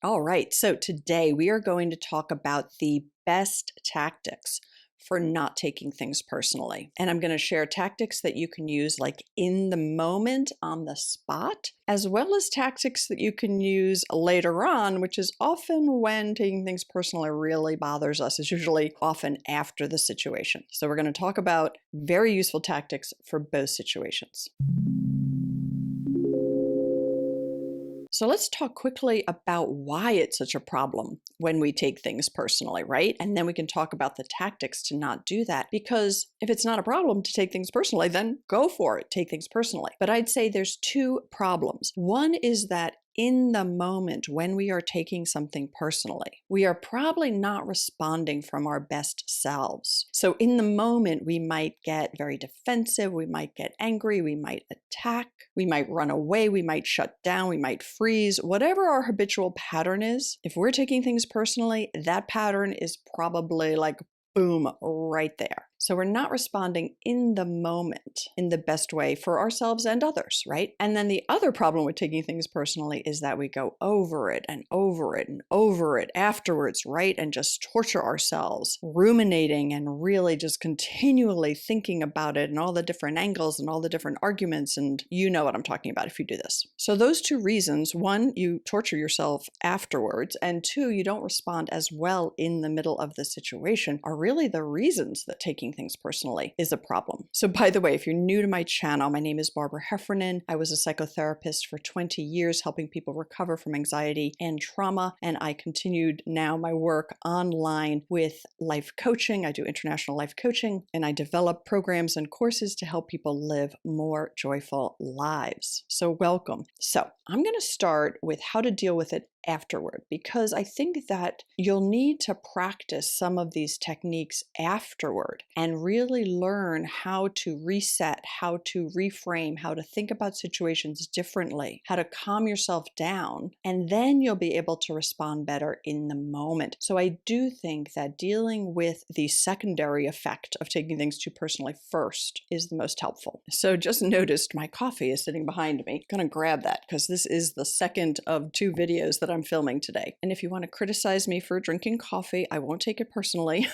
All right, so today we are going to talk about the best tactics for not taking things personally. And I'm going to share tactics that you can use like in the moment, on the spot, as well as tactics that you can use later on, which is often when taking things personally really bothers us. It's usually often after the situation. So we're going to talk about very useful tactics for both situations. So let's talk quickly about why it's such a problem when we take things personally, right? And then we can talk about the tactics to not do that. Because if it's not a problem to take things personally, then go for it, take things personally. But I'd say there's two problems. One is that in the moment when we are taking something personally, we are probably not responding from our best selves. So in the moment, we might get very defensive, we might get angry, we might attack, we might run away, we might shut down, we might freeze. Whatever our habitual pattern is, if we're taking things personally, that pattern is probably like boom, right there. So we're not responding in the moment in the best way for ourselves and others, right? And then the other problem with taking things personally is that we go over it and over it and over it afterwards, right? And just torture ourselves, ruminating and really just continually thinking about it and all the different angles and all the different arguments. And you know what I'm talking about if you do this. So those two reasons, one, you torture yourself afterwards, and two, you don't respond as well in the middle of the situation, are really the reasons that taking things personally is a problem. So by the way, if you're new to my channel, my name is Barbara Heffernan. I was a psychotherapist for 20 years, helping people recover from anxiety and trauma. And I continued now my work online with life coaching. I do international life coaching, and I develop programs and courses to help people live more joyful lives. So welcome. So I'm going to start with how to deal with it afterward, because I think that you'll need to practice some of these techniques afterward and really learn how to reset, how to reframe, how to think about situations differently, how to calm yourself down, and then you'll be able to respond better in the moment. So I do think that dealing with the secondary effect of taking things too personally first is the most helpful. So just noticed my coffee is sitting behind me. I'm gonna grab that because this is the second of two videos that I'm filming today. And if you want to criticize me for drinking coffee, I won't take it personally.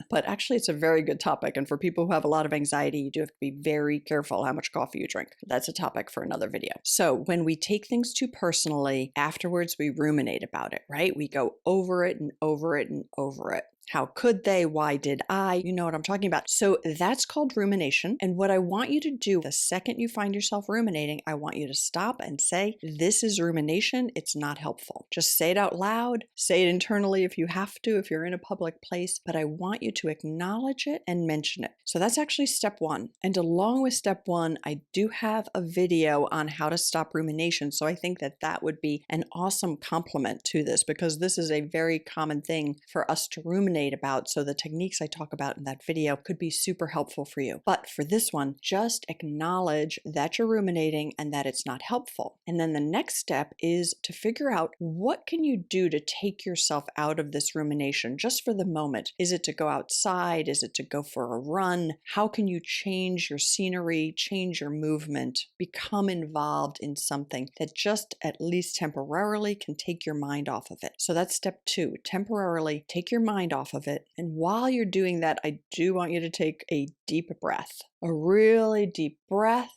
But actually, it's a very good topic. And for people who have a lot of anxiety, you do have to be very careful how much coffee you drink. That's a topic for another video. So when we take things too personally, afterwards we ruminate about it, right? We go over it and over it and over it. How could they? Why did I? You know what I'm talking about. So that's called rumination. And what I want you to do the second you find yourself ruminating, I want you to stop and say, this is rumination. It's not helpful. Just say it out loud. Say it internally if you have to, if you're in a public place. But I want you to acknowledge it and mention it. So that's actually step one. And along with step one, I do have a video on how to stop rumination. So I think that that would be an awesome complement to this, because this is a very common thing for us to ruminate about. So the techniques I talk about in that video could be super helpful for you. But for this one, just acknowledge that you're ruminating and that it's not helpful. And then the next step is to figure out, what can you do to take yourself out of this rumination just for the moment? Is it to go outside? Is it to go for a run? How can you change your scenery, change your movement, become involved in something that just at least temporarily can take your mind off of it? So that's step two, temporarily take your mind off of it. And while you're doing that, I do want you to take a deep breath, a really deep breath.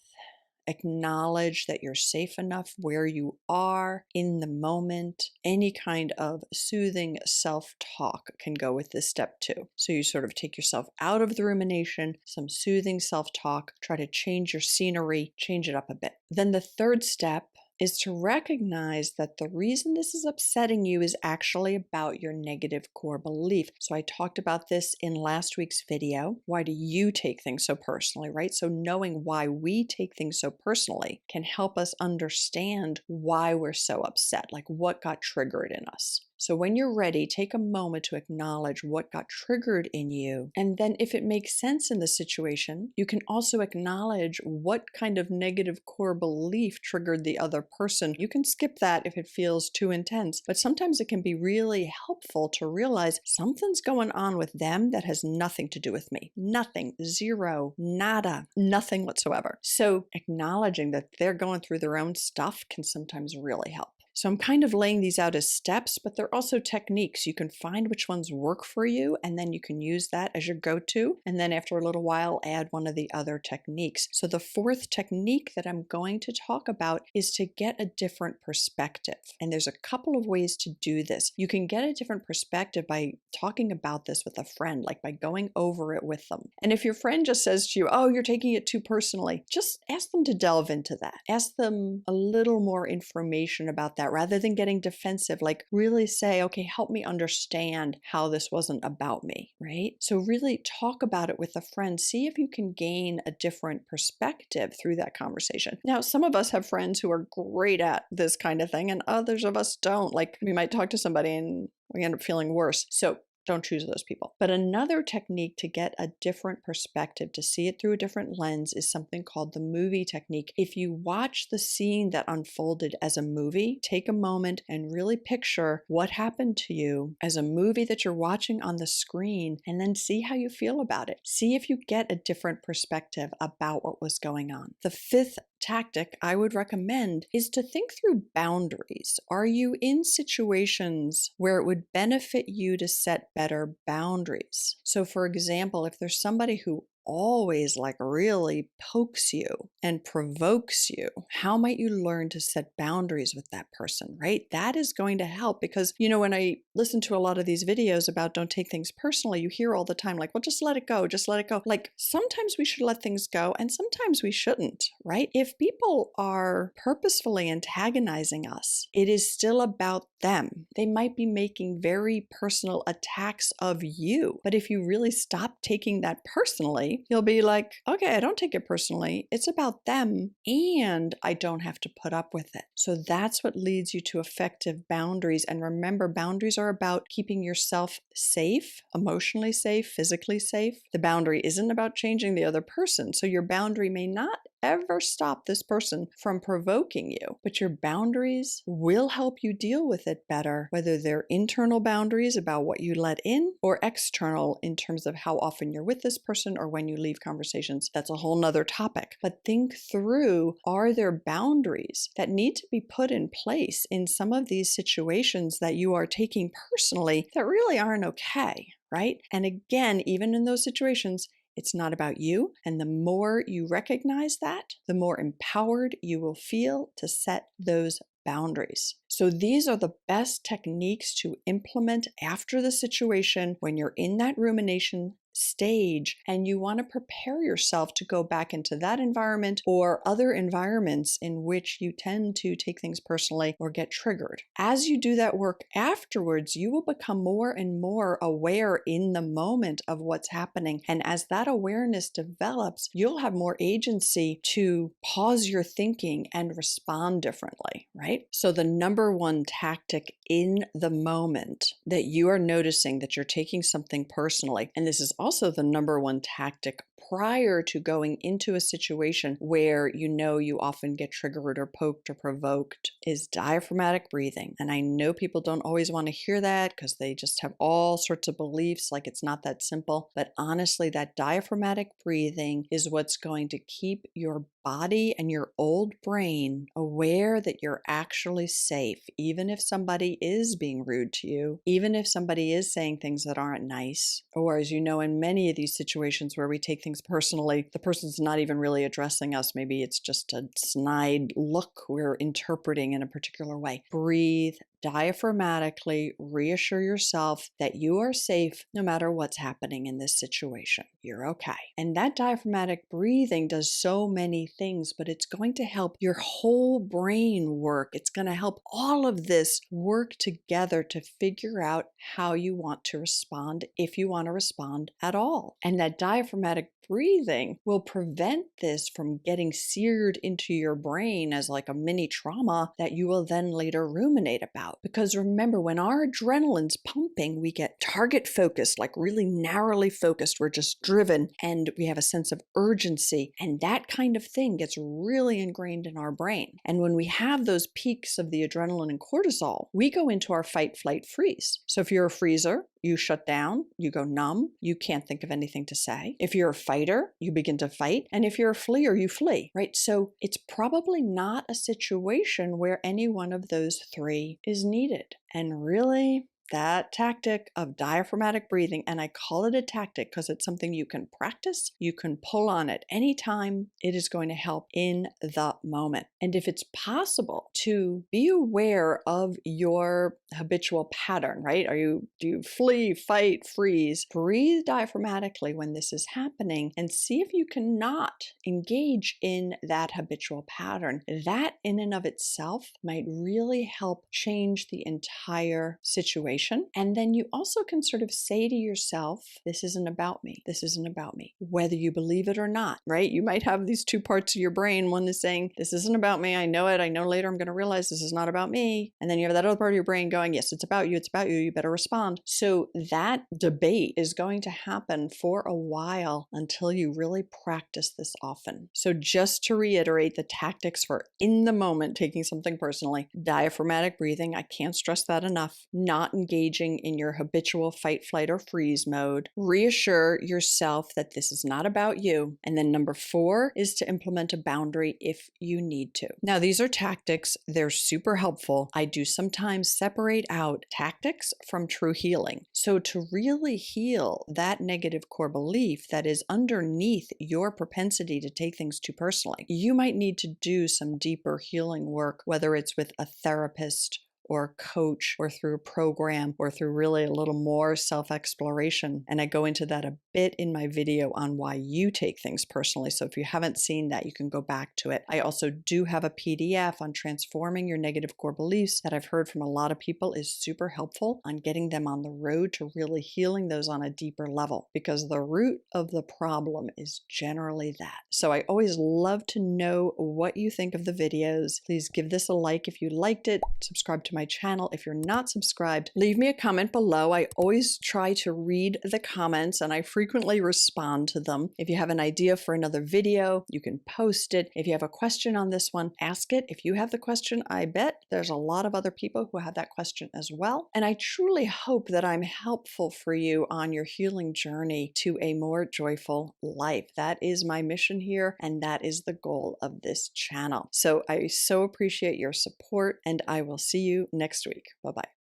Acknowledge that you're safe enough where you are in the moment. Any kind of soothing self-talk can go with this step too. So you sort of take yourself out of the rumination, some soothing self-talk, try to change your scenery, change it up a bit. Then the third step is to recognize that the reason this is upsetting you is actually about your negative core belief. So I talked about this in last week's video. Why do you take things so personally, right? So knowing why we take things so personally can help us understand why we're so upset, like what got triggered in us. So when you're ready, take a moment to acknowledge what got triggered in you. And then if it makes sense in the situation, you can also acknowledge what kind of negative core belief triggered the other person. You can skip that if it feels too intense, but sometimes it can be really helpful to realize something's going on with them that has nothing to do with me. Nothing, zero, nada, nothing whatsoever. So acknowledging that they're going through their own stuff can sometimes really help. So I'm kind of laying these out as steps, but they're also techniques. You can find which ones work for you, and then you can use that as your go-to. And then after a little while, add one of the other techniques. So the fourth technique that I'm going to talk about is to get a different perspective. And there's a couple of ways to do this. You can get a different perspective by talking about this with a friend, like by going over it with them. And if your friend just says to you, oh, you're taking it too personally, just ask them to delve into that. Ask them a little more information about that rather than getting defensive. Like really say, okay, help me understand how this wasn't about me, right? So really talk about it with a friend. See if you can gain a different perspective through that conversation. Now, some of us have friends who are great at this kind of thing and others of us don't. Like we might talk to somebody and we end up feeling worse. So don't choose those people. But another technique to get a different perspective, to see it through a different lens, is something called the movie technique. If you watch the scene that unfolded as a movie, take a moment and really picture what happened to you as a movie that you're watching on the screen, and then see how you feel about it. See if you get a different perspective about what was going on. The fifth tactic I would recommend is to think through boundaries. Are you in situations where it would benefit you to set better boundaries? So for example, if there's somebody who always like really pokes you and provokes you, how might you learn to set boundaries with that person, right? That is going to help because, when I listen to a lot of these videos about don't take things personally, you hear all the time like, well, just let it go, just let it go. Like sometimes we should let things go and sometimes we shouldn't, right? If people are purposefully antagonizing us, it is still about them. They might be making very personal attacks of you, but if you really stop taking that personally, you'll be like, okay, I don't take it personally. It's about them and I don't have to put up with it. So that's what leads you to effective boundaries. And remember, boundaries are about keeping yourself safe, emotionally safe, physically safe. The boundary isn't about changing the other person. So your boundary may not ever stop this person from provoking you, but your boundaries will help you deal with it better, whether they're internal boundaries about what you let in or external in terms of how often you're with this person or when you leave conversations. That's a whole nother topic. But think through, are there boundaries that need to be put in place in some of these situations that you are taking personally that really aren't okay, right? And again, even in those situations, it's not about you. And the more you recognize that, the more empowered you will feel to set those boundaries. So these are the best techniques to implement after the situation when you're in that rumination stage and you want to prepare yourself to go back into that environment or other environments in which you tend to take things personally or get triggered. As you do that work afterwards, you will become more and more aware in the moment of what's happening. And as that awareness develops, you'll have more agency to pause your thinking and respond differently, right? So the number one tactic in the moment that you are noticing that you're taking something personally, and this is also the number one tactic prior to going into a situation where you often get triggered or poked or provoked, is diaphragmatic breathing. And I know people don't always want to hear that because they just have all sorts of beliefs like it's not that simple. But honestly, that diaphragmatic breathing is what's going to keep your body and your old brain aware that you're actually safe, even if somebody is being rude to you, even if somebody is saying things that aren't nice, or as you know, in many of these situations where we take things personally, the person's not even really addressing us. Maybe it's just a snide look we're interpreting in a particular way. Breathe diaphragmatically, reassure yourself that you are safe no matter what's happening in this situation. You're okay. And that diaphragmatic breathing does so many things, but it's going to help your whole brain work. It's going to help all of this work together to figure out how you want to respond, if you want to respond at all. And that diaphragmatic breathing will prevent this from getting seared into your brain as like a mini trauma that you will then later ruminate about. about. Because remember, when our adrenaline's pumping, we get target focused, like really narrowly focused. We're just driven and we have a sense of urgency. And that kind of thing gets really ingrained in our brain. And when we have those peaks of the adrenaline and cortisol, we go into our fight, flight, freeze. So if you're a freezer, you shut down, you go numb, you can't think of anything to say. If you're a fighter, you begin to fight. And if you're a fleer, you flee, right? So it's probably not a situation where any one of those three is needed. And really, that tactic of diaphragmatic breathing, and I call it a tactic because it's something you can practice, you can pull on it anytime, it is going to help in the moment. And if it's possible to be aware of your habitual pattern, right? Do you flee, fight, freeze? Breathe diaphragmatically when this is happening and see if you cannot engage in that habitual pattern. That in and of itself might really help change the entire situation. And then you also can sort of say to yourself, this isn't about me. This isn't about me, whether you believe it or not, right? You might have these two parts of your brain. One is saying, this isn't about me. I know it. I know later I'm going to realize this is not about me. And then you have that other part of your brain going, yes, it's about you. It's about you. You better respond. So that debate is going to happen for a while until you really practice this often. So just to reiterate the tactics for in the moment, taking something personally, diaphragmatic breathing. I can't stress that enough. Not engaging in your habitual fight, flight, or freeze mode. Reassure yourself that this is not about you. And then number 4 is to implement a boundary if you need to. Now, these are tactics. They're super helpful. I do sometimes separate out tactics from true healing. So to really heal that negative core belief that is underneath your propensity to take things too personally, you might need to do some deeper healing work, whether it's with a therapist or coach or through a program or through really a little more self-exploration. And I go into that a bit in my video on why you take things personally. So if you haven't seen that, you can go back to it. I also do have a PDF on transforming your negative core beliefs that I've heard from a lot of people is super helpful on getting them on the road to really healing those on a deeper level, because the root of the problem is generally that. So I always love to know what you think of the videos. Please give this a like if you liked it. Subscribe to my channel if you're not subscribed. Leave me a comment below. I always try to read the comments and I frequently respond to them. If you have an idea for another video, you can post it. If you have a question on this one, ask it. If you have the question, I bet there's a lot of other people who have that question as well. And I truly hope that I'm helpful for you on your healing journey to a more joyful life. That is my mission here, and that is the goal of this channel. So I so appreciate your support, and I will see you next week. Bye-bye.